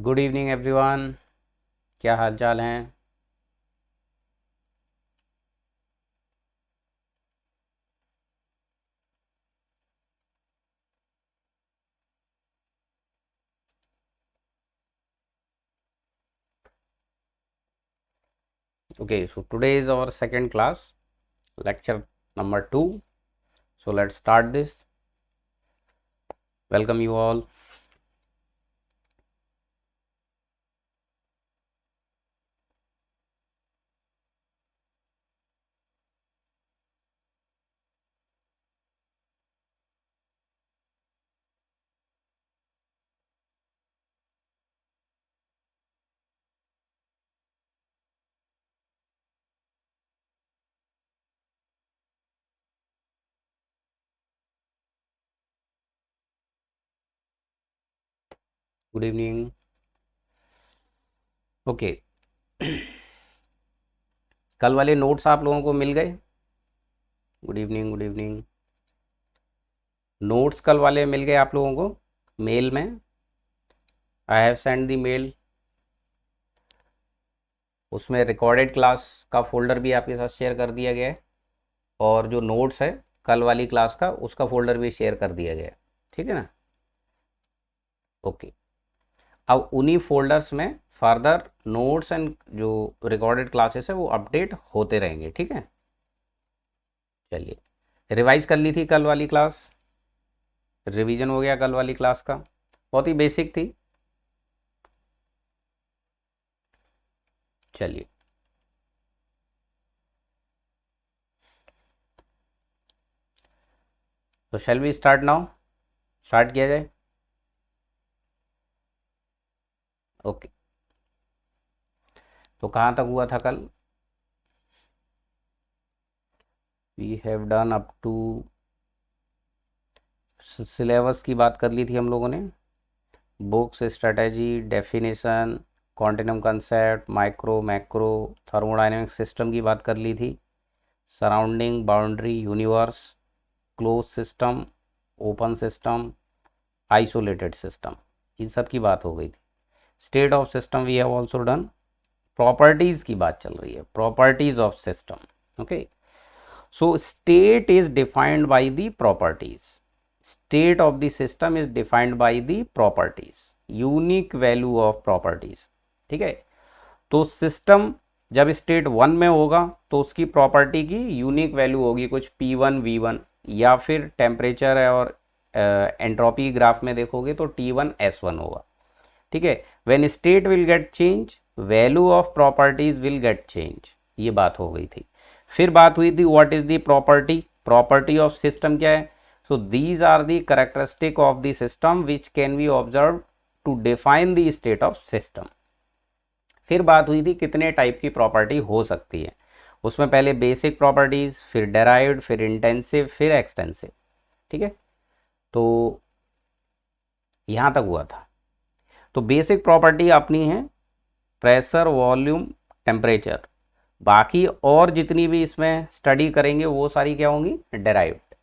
Good evening everyone. क्या हाल चाल हैं? Okay, so today is our second class, lecture number 2. So let's start this. Welcome you all. Good evening. Okay, कल वाले notes आप लोगों को मिल गए? Good evening, good evening. Notes कल वाले मिल गए आप लोगों को मेल में? I have send the mail. उसमें रिकॉर्डेड क्लास का फोल्डर भी आपके साथ शेयर कर दिया गया है, और जो नोट्स है कल वाली क्लास का उसका फोल्डर भी शेयर कर दिया गया है। ठीक है ना? ओके, अब उन्हीं फोल्डर्स में फर्दर नोट्स एंड जो रिकॉर्डेड क्लासेस है वो अपडेट होते रहेंगे। ठीक है, चलिए। रिवाइज कर ली थी कल वाली क्लास? रिवीजन हो गया कल वाली क्लास का? बहुत ही बेसिक थी। चलिए, तो shall we start now? Start किया जाए? ओके, तो कहाँ तक हुआ था कल? We have done up to syllabus की बात कर ली थी हम लोगों ने। Books, strategy, definition, continuum concept, micro macro, thermodynamic system की बात कर ली थी। Surrounding, boundary, universe, close system, open system, isolated system, इन सब की बात हो गई थी। State of system we have also done. Properties की बात चल रही है, properties of system. Okay, so state is defined by the properties. State of the system is defined by the properties, unique value of properties. ठीक है, तो system जब state 1 में होगा तो उसकी प्रॉपर्टी की यूनिक वैल्यू होगी कुछ P1 V1, या फिर टेम्परेचर है और एंट्रोपी ग्राफ में देखोगे तो T1 S1 होगा। ठीक है, when state will get change, value of properties will get change. ये बात हो गई थी। फिर बात हुई थी what is the property. Property of system क्या है? So these are the characteristic of the system which can be observe to define the state of system. फिर बात हुई थी कितने टाइप की प्रॉपर्टी हो सकती है। उसमें पहले बेसिक प्रॉपर्टीज, फिर डेराइव्ड, फिर इंटेंसिव, फिर एक्सटेंसिव। ठीक है, तो यहां तक हुआ था। तो बेसिक प्रॉपर्टी अपनी है प्रेशर, वॉल्यूम, टेम्परेचर। बाकी और जितनी भी इसमें स्टडी करेंगे वो सारी क्या होंगी? डेराइव्ड।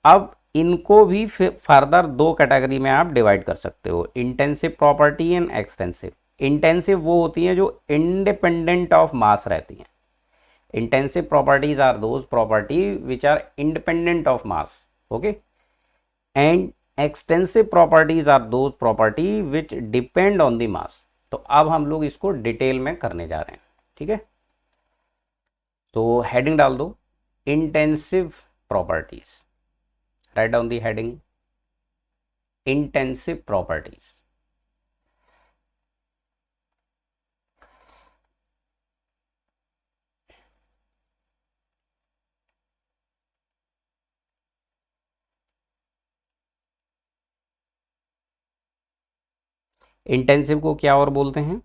अब इनको भी फर्दर दो कैटेगरी में आप डिवाइड कर सकते हो, intensive property and extensive. Intensive वो होती हैं जो इंडिपेंडेंट ऑफ मास रहती हैं। Intensive properties are those property which are independent of mass. Okay, and extensive properties are those property which depend on the mass. तो अब हम लोग इसको डिटेल में करने जा रहे हैं। ठीक है, तो हेडिंग डाल दो, intensive properties. Write down the heading, intensive properties. Intensive को क्या और बोलते हैं?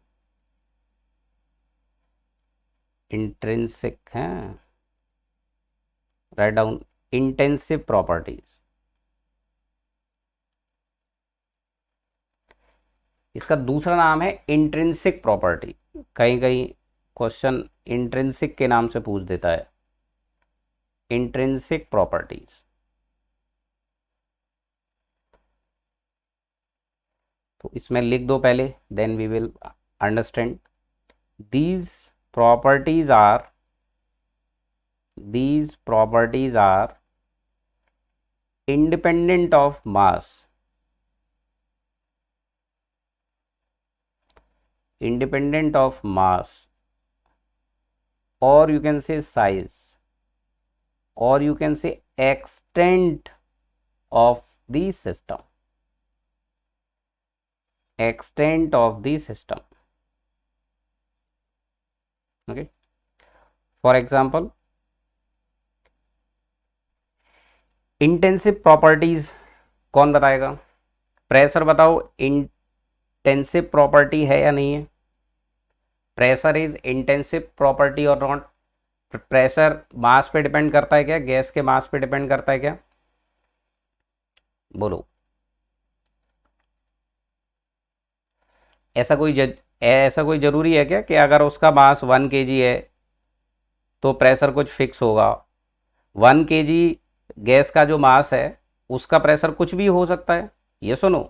इंट्रिंसिक है। Write down, intensive properties. इसका दूसरा नाम है इंट्रिंसिक प्रॉपर्टी। कहीं कहीं क्वेश्चन इंट्रिंसिक के नाम से पूछ देता है, इंट्रिंसिक प्रॉपर्टीज। तो इसमें लिख दो पहले, then we will understand. these properties are these properties are independent of mass, independent of mass, or you can say size, or you can say extent of the system, extent of the system. Okay, for example, intensive properties कौन बताएगा? Pressure बताओ, intensive property है या नहीं है? Pressure is intensive property और not? Pressure मास पे depend करता है क्या? गैस के मास पे डिपेंड करता है क्या? बोलो। ऐसा कोई जरूरी है क्या कि अगर उसका मास 1 kg है तो प्रेशर कुछ फिक्स होगा? 1 kg गैस का जो मास है उसका प्रेशर कुछ भी हो सकता है, ये सुनो।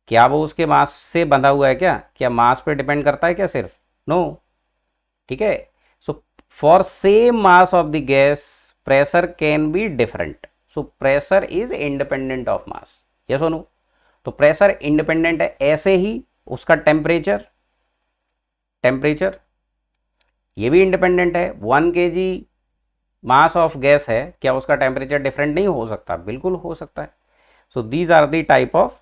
क्या वो उसके मास से बंधा हुआ है क्या? क्या मास पे डिपेंड करता है क्या सिर्फ? नो। ठीक है, so for same mass of the gas pressure can be different, so pressure is independent of मास, ये सुनो। तो प्रेशर इंडिपेंडेंट है, ऐसे ही उसका टेम्परेचर, टेम्परेचर ये भी इंडिपेंडेंट है। 1 kg मास ऑफ गैस है, क्या उसका टेम्परेचर डिफरेंट नहीं हो सकता? बिल्कुल हो सकता है। So these are the type of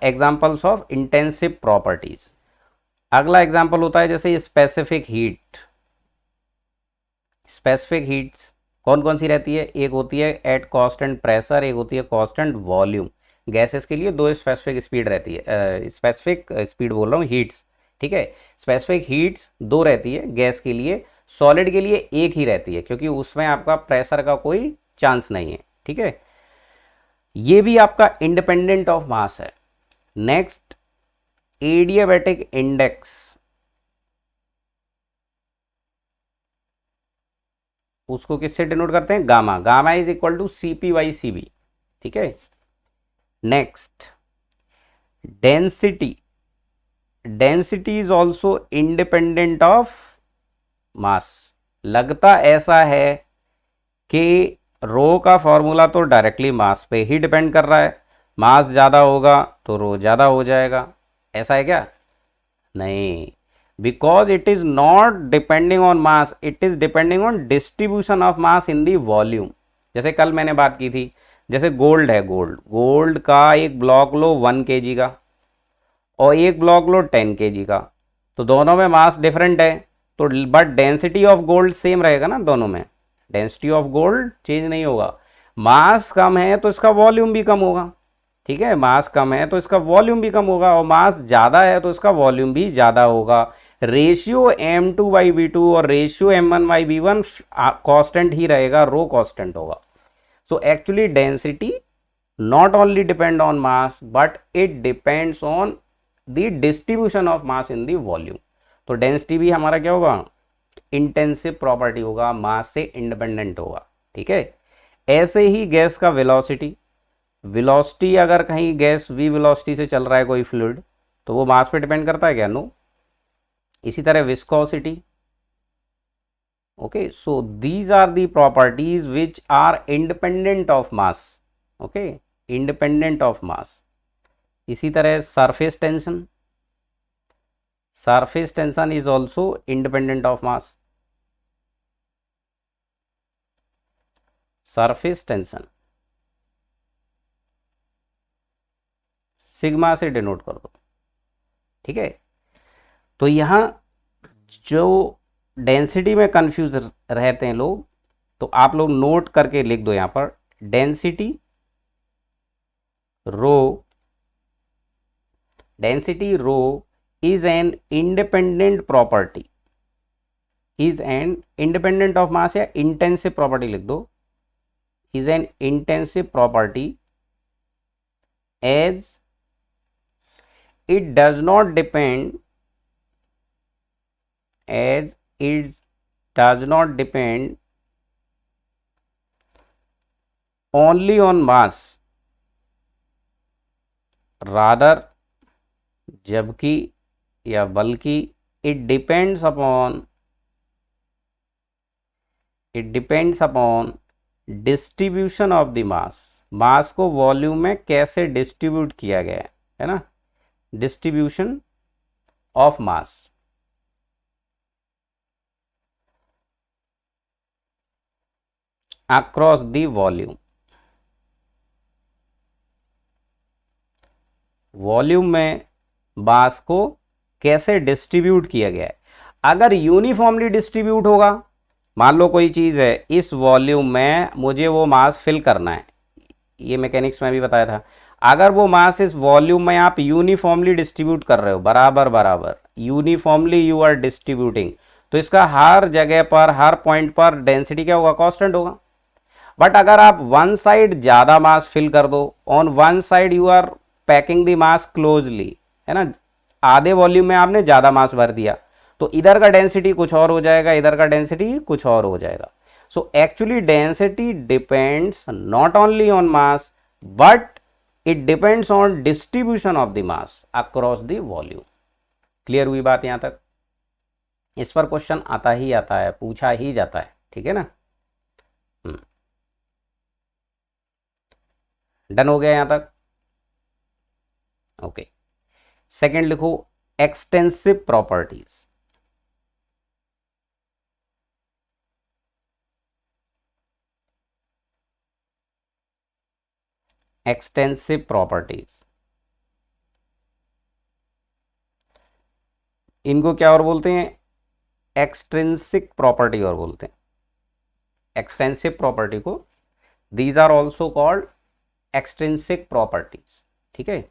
examples of intensive properties. अगला एग्जांपल होता है जैसे स्पेसिफिक हीट। स्पेसिफिक हीट्स कौन कौन सी रहती है? एक होती है एट कांस्टेंट प्रेशर, एक होती है कांस्टेंट वॉल्यूम। गैसेस के लिए दो स्पेसिफिक स्पीड रहती है, स्पेसिफिक स्पीड बोल रहा हूँ, हीट्स। ठीक है, स्पेसिफिक हीट्स दो रहती है गैस के लिए, सॉलिड के लिए एक ही रहती है क्योंकि उसमें आपका प्रेशर का कोई चांस नहीं है। ठीक है, ये भी आपका इंडिपेंडेंट ऑफ मास है। नेक्स्ट, एडियाबैटिक इंडेक्स, उसको किससे डिनोट करते हैं? Gamma. Gamma is equal to CP/CV। ठीक है, next, density. Density is also independent of mass. लगता ऐसा है कि रो का फॉर्मूला तो डायरेक्टली मास पे ही डिपेंड कर रहा है, मास ज़्यादा होगा तो रो ज़्यादा हो जाएगा, ऐसा है क्या? नहीं, because it is not depending on mass, it is depending on distribution of mass in the volume. जैसे कल मैंने बात की थी, जैसे गोल्ड है, गोल्ड का एक ब्लॉक लो 1 kg का और एक ब्लॉक लो 10 kg का, तो दोनों में मास डिफरेंट है, तो but density of gold same रहेगा ना दोनों में, डेंसिटी ऑफ गोल्ड चेंज नहीं होगा। मास कम है तो इसका वॉल्यूम भी कम होगा। ठीक है, मास कम है तो इसका वॉल्यूम भी कम होगा, और मास ज़्यादा है तो इसका वॉल्यूम भी ज़्यादा होगा। रेशियो M2/V2 और रेशियो M1/V1 कांस्टेंट ही रहेगा, रो कांस्टेंट होगा। So actually density not only depend on mass but it depends on the distribution of mass in the volume। तो डेंसिटी भी हमारा क्या होगा? इंटेंसिव प्रॉपर्टी होगा, मास से इंडिपेंडेंट होगा। ठीक है, ऐसे ही गैस का वेलोसिटी, वेलोसिटी अगर कहीं गैस v वेलोसिटी से चल रहा है कोई फ्लूइड तो वो मास पे डिपेंड करता है क्या? नो। इसी तरह viscosity. Okay, so these are the properties which are independent of mass. Okay, independent of mass. इसी तरह surface tension, surface tension is also independent of mass. Surface tension sigma से डिनोट कर दो। ठीक है, तो यहां जो डेंसिटी में कंफ्यूज रहते हैं लोग, तो आप लोग नोट करके लिख दो यहां पर, density rho, density rho is an independent property, is an independent of mass या intensive property लिख दो, is an intensive property as it does not depend, as it does not depend only on mass, rather जबकि या बल्कि it depends upon distribution of the mass. Mass को volume में कैसे distribute किया गया है ना, distribution of mass across the volume. Volume में मास को कैसे डिस्ट्रीब्यूट किया गया है। अगर यूनिफॉर्मली डिस्ट्रीब्यूट होगा, मान लो कोई चीज़ है, इस वॉल्यूम में मुझे वो मास फिल करना है, ये मैकेनिक्स में भी बताया था। अगर वो मास इस वॉल्यूम में आप यूनिफॉर्मली डिस्ट्रीब्यूट कर रहे हो, बराबर बराबर यूनिफॉर्मली यू आर डिस्ट्रीब्यूटिंग, तो इसका हर जगह पर, हर पॉइंट पर डेंसिटी क्या होगा, कांस्टेंट होगा। बट अगर आप वन साइड ज़्यादा मास फिल कर दो, on one side you are packing the mass closely, है ना, आधे वॉल्यूम में आपने ज़्यादा मास भर दिया, तो इधर का डेंसिटी कुछ और हो जाएगा, इधर का डेंसिटी कुछ और हो जाएगा। So actually density depends not only on mass, but it depends on distribution of the mass across the volume. Clear हुई बात यहां तक? इस पर क्वेश्चन आता ही आता है, पूछा ही जाता है, ठीक है ना। डन हो गया यहां तक? ओके। सेकंड लिखो, एक्सटेंसिव प्रॉपर्टीज। एक्सटेंसिव प्रॉपर्टीज, इनको क्या और बोलते हैं, एक्सट्रिंसिक प्रॉपर्टी और बोलते हैं। एक्सटेंसिव प्रॉपर्टी को these are also called extrinsic properties, ठीक है।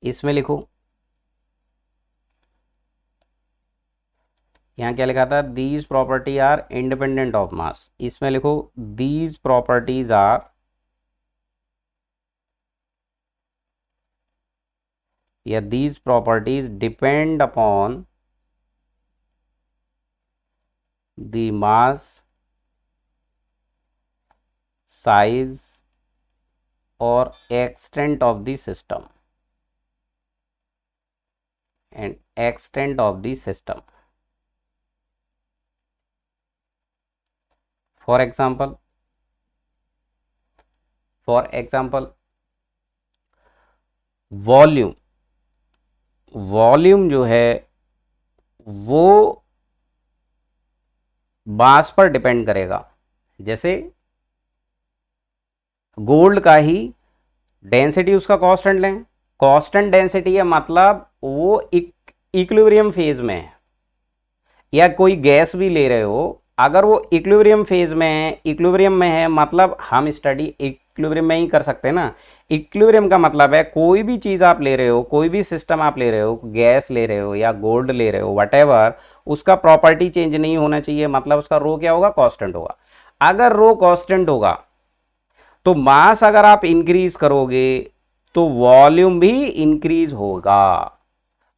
इसमें लिखो, यहाँ क्या लिखा था, these property are independent of mass. इसमें लिखो, दीज प्रॉपर्टीज आर या these properties depend upon the mass, size और extent of the system and extent of the system. For example volume, volume जो है वो मास पर डिपेंड करेगा। जैसे गोल्ड का ही डेंसिटी उसका कांस्टेंट लें, कांस्टेंट डेंसिटी है मतलब वो इक्विलिब्रियम फेज में है। या कोई गैस भी ले रहे हो, अगर वो इक्विलिब्रियम फेज में है, इक्विलिब्रियम में है मतलब हम स्टडी इक्विलिब्रियम में ही कर सकते हैं ना। इक्विलिब्रियम का मतलब है कोई भी चीज़ आप ले रहे हो, कोई भी सिस्टम आप ले रहे हो, गैस ले रहे हो या गोल्ड ले रहे हो, वटेवर, उसका प्रॉपर्टी चेंज नहीं होना चाहिए, मतलब उसका रो क्या होगा, कांस्टेंट होगा। अगर रो कांस्टेंट होगा तो मास अगर आप इंक्रीज करोगे तो वॉल्यूम भी इंक्रीज होगा,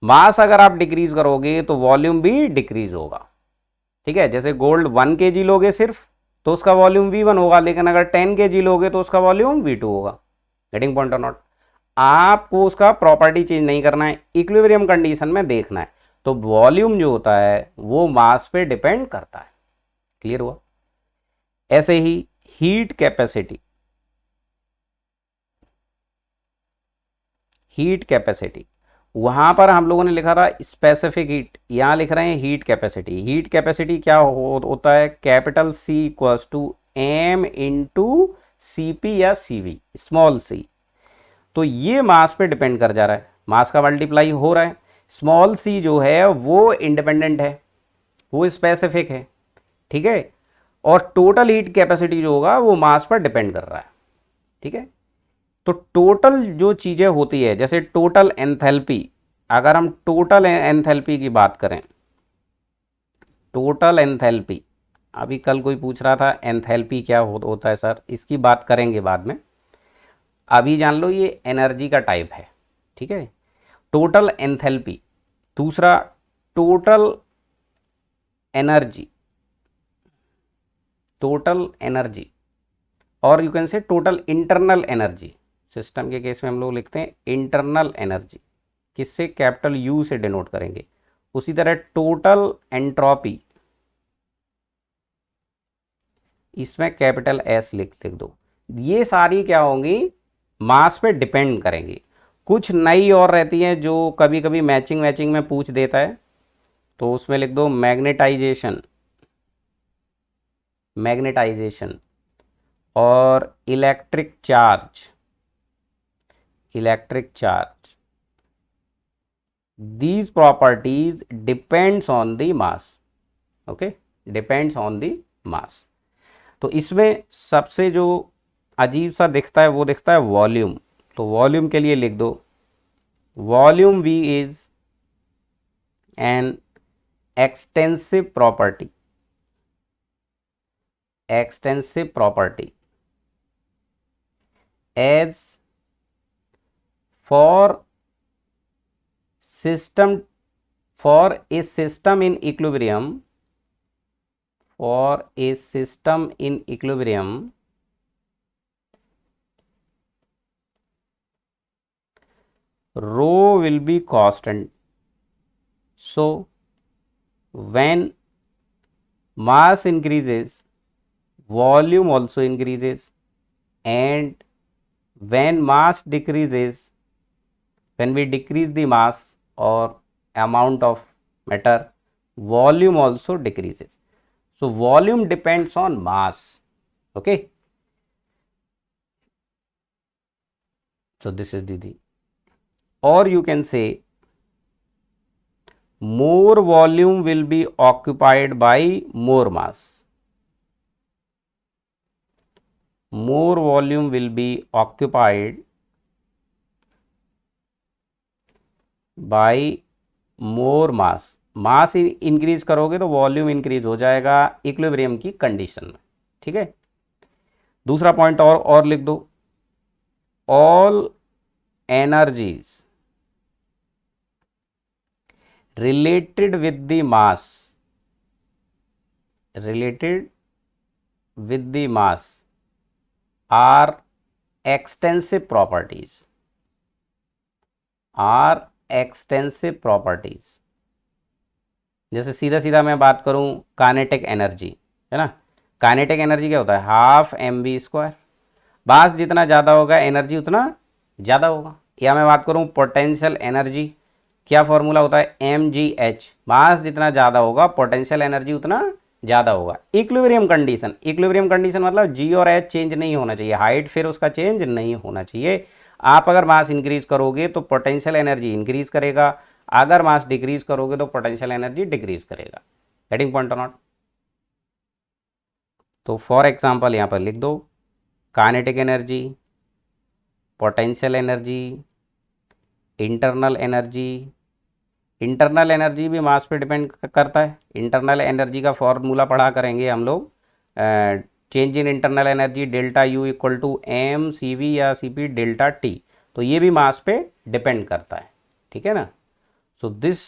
मास अगर आप डिक्रीज करोगे तो वॉल्यूम भी डिक्रीज होगा, ठीक है। जैसे गोल्ड 1 kg लोगे सिर्फ तो उसका वॉल्यूम V1 होगा, लेकिन अगर 10 kg लोगे तो उसका वॉल्यूम V2 होगा। गेटिंग पॉइंट और नॉट? आपको उसका प्रॉपर्टी चेंज नहीं करना है, इक्विलिब्रियम कंडीशन में देखना है। तो वॉल्यूम जो होता है वो मास पे डिपेंड करता है। क्लियर हुआ? ऐसे ही हीट कैपेसिटी, हीट कैपेसिटी, वहां पर हम लोगों ने लिखा था स्पेसिफिक हीट, यहां लिख रहे हैं हीट कैपेसिटी। हीट कैपेसिटी क्या होता है, capital C equals to M into CP या CV, स्मॉल c। तो ये मास पे डिपेंड कर जा रहा है, मास का मल्टीप्लाई हो रहा है। स्मॉल c जो है वो इंडिपेंडेंट है, वो स्पेसिफिक है, ठीक है। और टोटल हीट कैपेसिटी जो होगा वो मास पर डिपेंड कर रहा है, ठीक है। तो टोटल जो चीज़ें होती है, जैसे टोटल एंथैल्पी, अगर हम टोटल एंथैल्पी की बात करें, टोटल एंथैल्पी, अभी कल कोई पूछ रहा था एंथैल्पी क्या होता है सर, इसकी बात करेंगे बाद में, अभी जान लो ये एनर्जी का टाइप है, ठीक है। Total enthalpy. दूसरा, टोटल एनर्जी, टोटल एनर्जी, और you can say total internal energy. System के केस में हम लोग लिखते हैं इंटरनल एनर्जी, किससे, कैपिटल यू से डिनोट करेंगे। उसी तरह टोटल एंट्रोपी, इसमें कैपिटल एस लिख दो। ये सारी क्या होंगी, मास पे डिपेंड करेंगी। कुछ नई और रहती हैं जो कभी कभी मैचिंग में पूछ देता है, तो उसमें लिख दो मैग्नेटाइजेशन, और electric charge, these properties depends on the mass, okay, depends on the mass। तो इसमें सबसे जो अजीब सा दिखता है वो दिखता है वॉल्यूम। तो वॉल्यूम के लिए लिख दो volume V is an extensive property, as for a system in equilibrium, rho will be constant. So when mass increases, volume also increases, and when mass decreases, when we decrease the mass or amount of matter, volume also decreases. So volume depends on mass, okay. So this is the, or you can say more volume will be occupied by more mass, more volume will be occupied by more mass। Mass increase करोगे तो volume increase हो जाएगा equilibrium की condition में, ठीक है। दूसरा point और लिख दो, all energies related with the mass are extensive properties, जैसे सीधा सीधा मैं बात करूं काइनेटिक एनर्जी, है ना। काइनेटिक एनर्जी क्या होता है, हाफ mv²। मास जितना ज़्यादा होगा एनर्जी उतना ज़्यादा होगा। या मैं बात करूं पोटेंशियल एनर्जी, क्या फॉर्मूला होता है, mgh। मास जितना ज़्यादा होगा पोटेंशियल एनर्जी उतना ज़्यादा होगा। इक्विलिब्रियम कंडीशन मतलब g और h चेंज नहीं होना चाहिए, हाइट फिर उसका चेंज नहीं होना चाहिए। आप अगर मास इंक्रीज करोगे तो पोटेंशियल एनर्जी इंक्रीज करेगा, अगर मास डिक्रीज करोगे तो पोटेंशियल एनर्जी डिक्रीज करेगा। गेटिंग पॉइंट और नॉट। तो फॉर एग्जांपल यहाँ पर लिख दो kinetic energy, potential energy, internal energy भी मास पे डिपेंड करता है। इंटरनल एनर्जी का फॉर्मूला पढ़ा करेंगे हम लोग, change in internal energy delta U equal to M C V या सी पी डेल्टा टी। तो ये भी मास पे डिपेंड करता है, ठीक है ना। So this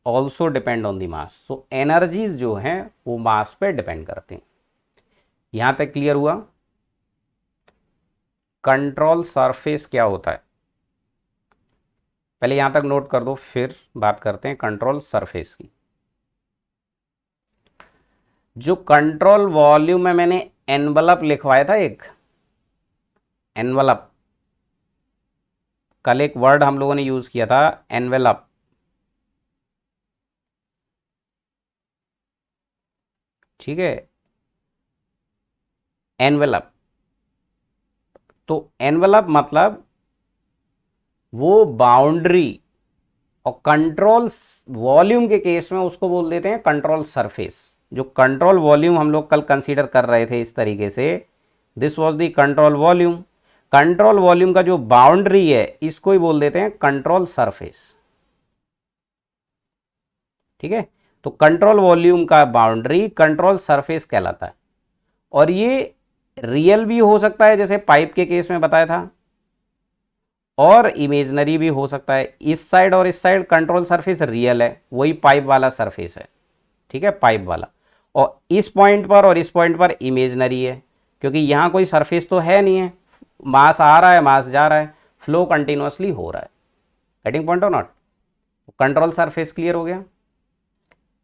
also depend on the mass. So energies जो हैं वो मास पे डिपेंड करते हैं। यहाँ तक क्लियर हुआ। कंट्रोल सरफेस क्या होता है, पहले यहां तक नोट कर दो, फिर बात करते हैं कंट्रोल सरफेस की। जो कंट्रोल वॉल्यूम में मैंने एनवलप लिखवाया था, एक एनवलप, कल एक वर्ड हम लोगों ने यूज किया था एनवेलप, ठीक है, एनवेलप। तो एनवेलप मतलब वो बाउंड्री, और कंट्रोल वॉल्यूम के केस में उसको बोल देते हैं कंट्रोल सरफेस। जो कंट्रोल वॉल्यूम हम लोग कल कंसीडर कर रहे थे इस तरीके से, this was the control volume. Control volume का जो बाउंड्री है इसको ही बोल देते हैं कंट्रोल सरफेस, ठीक है। तो कंट्रोल वॉल्यूम का बाउंड्री कंट्रोल सरफेस कहलाता है। और ये रियल भी हो सकता है, जैसे पाइप के केस में बताया था, और इमेजनरी भी हो सकता है। इस साइड और इस साइड कंट्रोल सरफेस रियल है, वही पाइप वाला सरफेस है, ठीक है। ठीक है, पाइप वाला। और इस पॉइंट पर और इस पॉइंट पर इमेजनरी है, क्योंकि यहाँ कोई सरफेस तो है नहीं है, मास आ रहा है मास जा रहा है, फ्लो कंटिन्यूसली हो रहा है। गेटिंग पॉइंट और नॉट? कंट्रोल सरफेस क्लियर हो गया?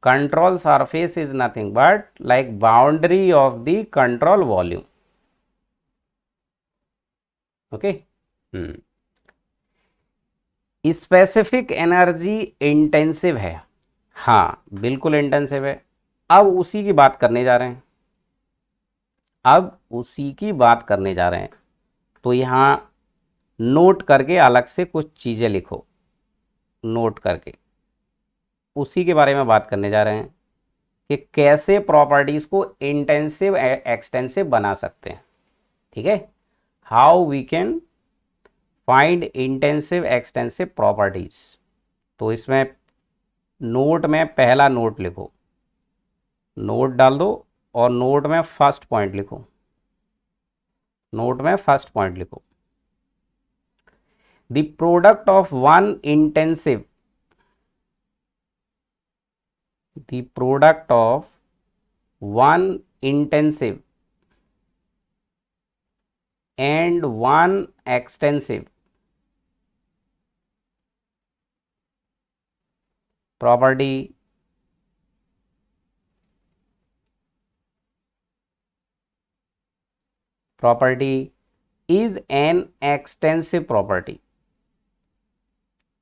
Control surface is nothing but like boundary of the control volume. Okay. Specific energy intensive है, हाँ बिल्कुल इंटेंसिव है। अब उसी की बात करने जा रहे हैं, अब उसी की बात करने जा रहे हैं। तो यहाँ नोट करके अलग से कुछ चीज़ें लिखो, नोट करके उसी के बारे में बात करने जा रहे हैं कि कैसे प्रॉपर्टीज़ को इंटेंसिव एक्सटेंसिव बना सकते हैं। ठीक है, how we can find intensive extensive properties. तो इसमें नोट में पहला नोट लिखो, नोट डाल दो और नोट में फर्स्ट पॉइंट लिखो, नोट में फर्स्ट पॉइंट लिखो। The product of one intensive, the product of one intensive and one extensive property is an extensive property,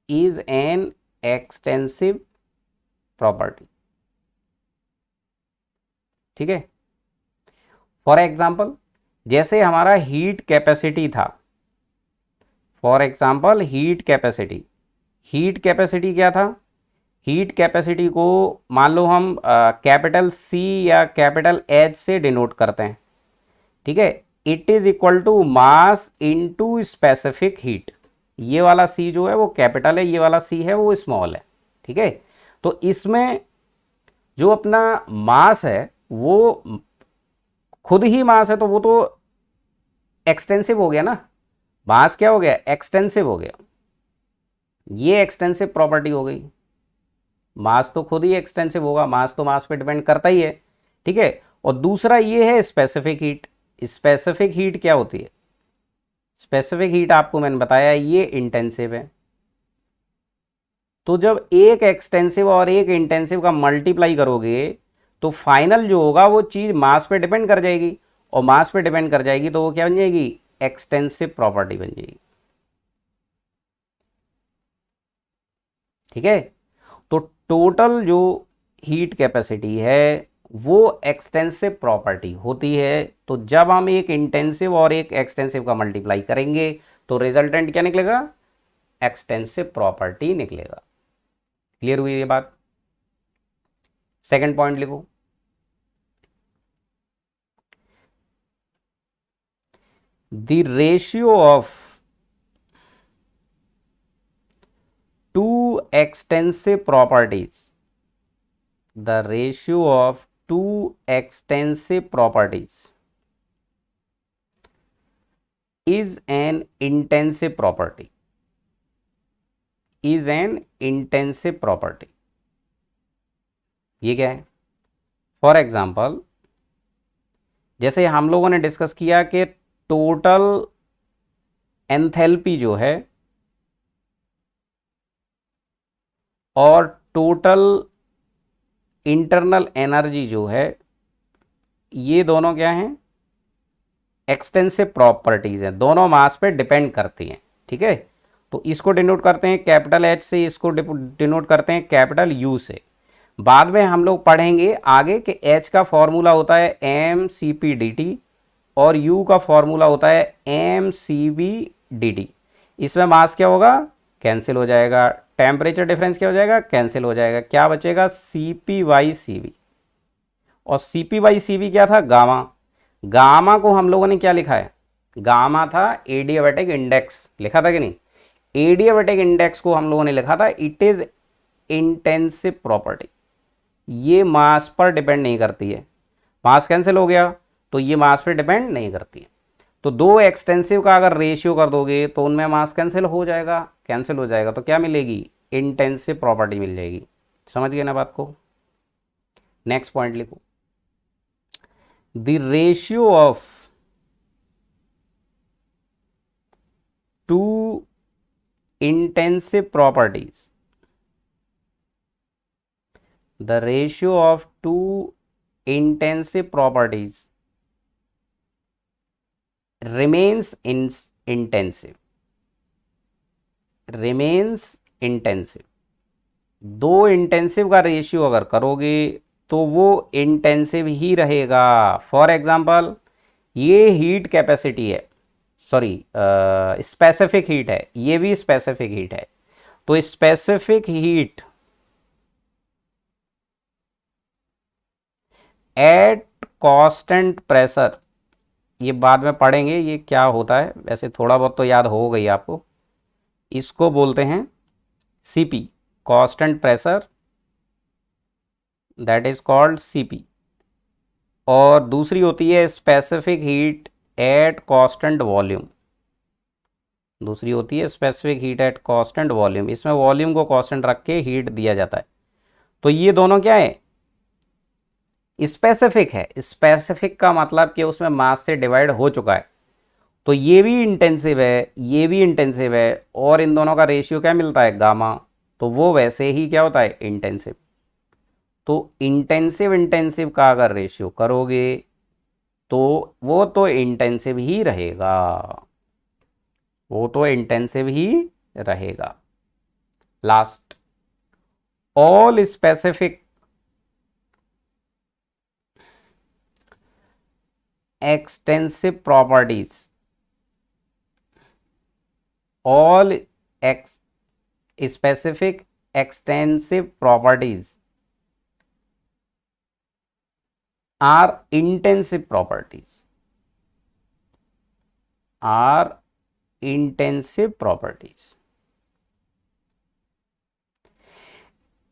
is an extensive property। ठीक है, फॉर एग्जाम्पल जैसे हमारा हीट कैपेसिटी था, for example heat capacity, heat capacity क्या था? Heat capacity को मान लो हम कैपिटल सी या कैपिटल एच से डिनोट करते हैं। ठीक है, it is equal to mass into specific heat. ये वाला सी जो है वो कैपिटल है, ये वाला सी है वो स्मॉल है। ठीक है, तो इसमें जो अपना मास है वो खुद ही मास है, तो वो तो एक्सटेंसिव हो गया ना, मास क्या हो गया? एक्सटेंसिव हो गया। ये एक्सटेंसिव प्रॉपर्टी हो गई, मास तो खुद ही एक्सटेंसिव होगा, मास तो मास पे डिपेंड करता ही है। ठीक है, और दूसरा ये है स्पेसिफिक हीट। स्पेसिफिक हीट क्या होती है? स्पेसिफिक हीट आपको मैंने बताया ये इंटेंसिव है। तो जब एक एक्सटेंसिव और एक इंटेंसिव का मल्टीप्लाई करोगे तो फाइनल जो होगा वो चीज मास पे डिपेंड कर जाएगी, और मास पे डिपेंड कर जाएगी तो वो क्या बन जाएगी? एक्सटेंसिव प्रॉपर्टी बन जाएगी। ठीक है, तो टोटल जो हीट कैपेसिटी है वो एक्सटेंसिव प्रॉपर्टी होती है। तो जब हम एक इंटेंसिव और एक एक्सटेंसिव का मल्टीप्लाई करेंगे तो रिजल्टेंट क्या निकलेगा? एक्सटेंसिव प्रॉपर्टी निकलेगा। क्लियर हुई ये बात? सेकंड पॉइंट लिखो, the ratio of two extensive properties, the ratio of two extensive properties is an intensive property, is an intensive property। ये क्या है? फॉर एग्जाम्पल जैसे हम लोगों ने डिस्कस किया कि टोटल एंथैल्पी जो है और टोटल इंटरनल एनर्जी जो है, ये दोनों क्या हैं? एक्सटेंसिव प्रॉपर्टीज हैं, दोनों मास पे डिपेंड करती हैं। ठीक है, तो इसको डिनोट करते हैं कैपिटल एच से, इसको डिनोट करते हैं कैपिटल यू से। बाद में हम लोग पढ़ेंगे आगे कि एच का फॉर्मूला होता है M C P D T और यू का फॉर्मूला होता है M C B D T. इसमें मास क्या होगा? कैंसिल हो जाएगा। टेम्परेचर डिफरेंस क्या हो जाएगा? कैंसिल हो जाएगा। क्या बचेगा? C P by C B. और C P by C B क्या था? गामा। गामा को हम लोगों ने क्या लिखा है? गामा था एडियाबैटिक इंडेक्स, लिखा था कि नहीं? एडियाबैटिक इंडेक्स को हम लोगों ने लिखा था इट इज इंटेंसिव प्रॉपर्टी। ये मास पर डिपेंड नहीं करती है, मास कैंसिल हो गया तो ये मास पर डिपेंड नहीं करती है। तो दो एक्सटेंसिव का अगर रेशियो कर दोगे तो उनमें मास कैंसिल हो जाएगा, कैंसिल हो जाएगा तो क्या मिलेगी? इंटेंसिव प्रॉपर्टी मिल जाएगी। समझ गए ना बात को? नेक्स्ट पॉइंट लिखो, the ratio of two intensive properties, the ratio of two intensive properties remains intensive, remains intensive। दो इंटेंसिव का रेशियो अगर करोगे तो वो इंटेंसिव ही रहेगा। फॉर एग्जांपल ये हीट कैपेसिटी है, सॉरी स्पेसिफिक हीट है, ये भी स्पेसिफिक हीट है। तो specific heat at constant pressure, ये बाद में पढ़ेंगे ये क्या होता है, वैसे थोड़ा बहुत तो याद हो गई आपको। इसको बोलते हैं CP, constant pressure, that is called CP. और दूसरी होती है specific heat at constant volume, दूसरी होती है specific heat at constant volume. इसमें वॉल्यूम को कांस्टेंट रख के हीट दिया जाता है। तो ये दोनों क्या है, स्पेसिफिक है। स्पेसिफिक का मतलब कि उसमें मास से डिवाइड हो चुका है। तो ये भी इंटेंसिव है, ये भी इंटेंसिव है, और इन दोनों का रेशियो क्या मिलता है, गामा। तो वो वैसे ही क्या होता है, इंटेंसिव। तो इंटेंसिव इंटेंसिव का अगर रेशियो करोगे तो वो तो इंटेंसिव ही रहेगा, वो तो इंटेंसिव ही रहेगा। Last, all specific extensive properties, all specific extensive properties are intensive properties, are intensive properties।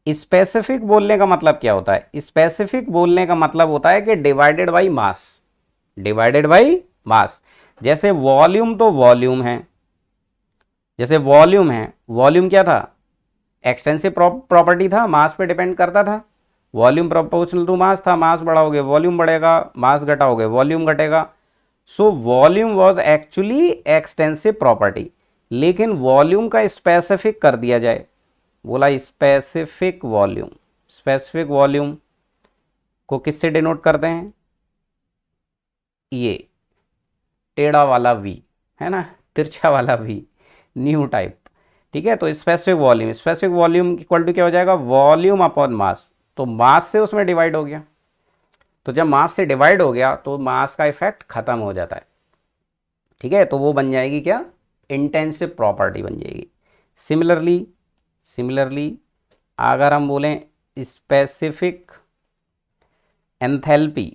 Specific बोलने का मतलब क्या होता है, स्पेसिफिक बोलने का मतलब होता है कि divided by mass, divided by mass. जैसे वॉल्यूम तो वॉल्यूम है, जैसे वॉल्यूम है, वॉल्यूम क्या था, एक्सटेंसिव प्रॉपर्टी था, मास पे डिपेंड करता था। वॉल्यूम प्रोपोर्शनल टू मास था, मास बढ़ाओगे वॉल्यूम बढ़ेगा, मास घटाओगे वॉल्यूम घटेगा। So volume was actually extensive property. लेकिन वॉल्यूम का स्पेसिफिक कर दिया जाए, बोला स्पेसिफिक वॉल्यूम। स्पेसिफिक वॉल्यूम को किससे डिनोट करते हैं, ये टेढ़ा वाला वी है ना, तिरछा वाला वी, न्यू टाइप। ठीक है, तो specific volume, specific volume equal to क्या हो जाएगा, वॉल्यूम अपॉन मास। तो मास से उसमें डिवाइड हो गया, तो जब मास से डिवाइड हो गया तो मास का इफेक्ट खत्म हो जाता है। ठीक है, तो वो बन जाएगी क्या, इंटेंसिव प्रॉपर्टी बन जाएगी। सिमिलरली, सिमिलरली अगर हम बोलें स्पेसिफिक एंथैल्पी,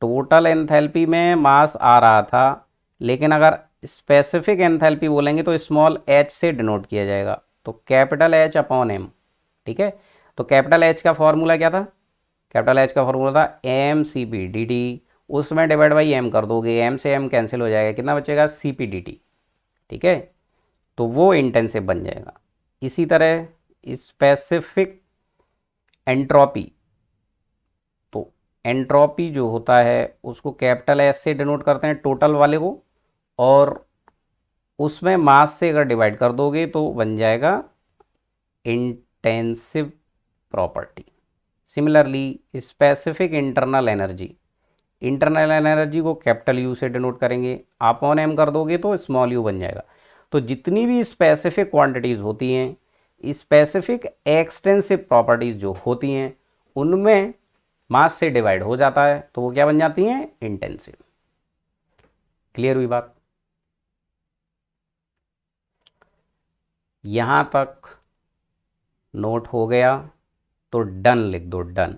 टोटल एंथैल्पी में मास आ रहा था, लेकिन अगर स्पेसिफिक एंथैल्पी बोलेंगे तो स्मॉल एच से डिनोट किया जाएगा, तो कैपिटल एच अपॉन एम। ठीक है, तो कैपिटल एच का फॉर्मूला क्या था, कैपिटल एच का फॉर्मूला था M C P D T, उसमें डिवाइड बाई एम कर दोगे, एम से एम कैंसिल हो जाएगा, कितना बचेगा, सी पी डी टी। ठीक है, तो वो इंटेंसिव बन जाएगा। इसी तरह स्पेसिफिक एंट्रोपी, तो एंट्रोपी जो होता है उसको कैपिटल एस से डिनोट करते हैं, टोटल वाले को, और उसमें मास से अगर डिवाइड कर दोगे तो बन जाएगा intensive property. Similarly specific internal energy, internal energy को कैपिटल यू से डिनोट करेंगे, अपॉन एम कर दोगे तो स्मॉल यू बन जाएगा। तो जितनी भी स्पेसिफिक क्वांटिटीज़ होती हैं, स्पेसिफिक एक्सटेंसिव प्रॉपर्टीज़ जो होती हैं, उनमें मास से डिवाइड हो जाता है तो वो क्या बन जाती हैं, इंटेंसिव। क्लियर हुई बात, यहाँ तक नोट हो गया तो डन लिख दो, डन।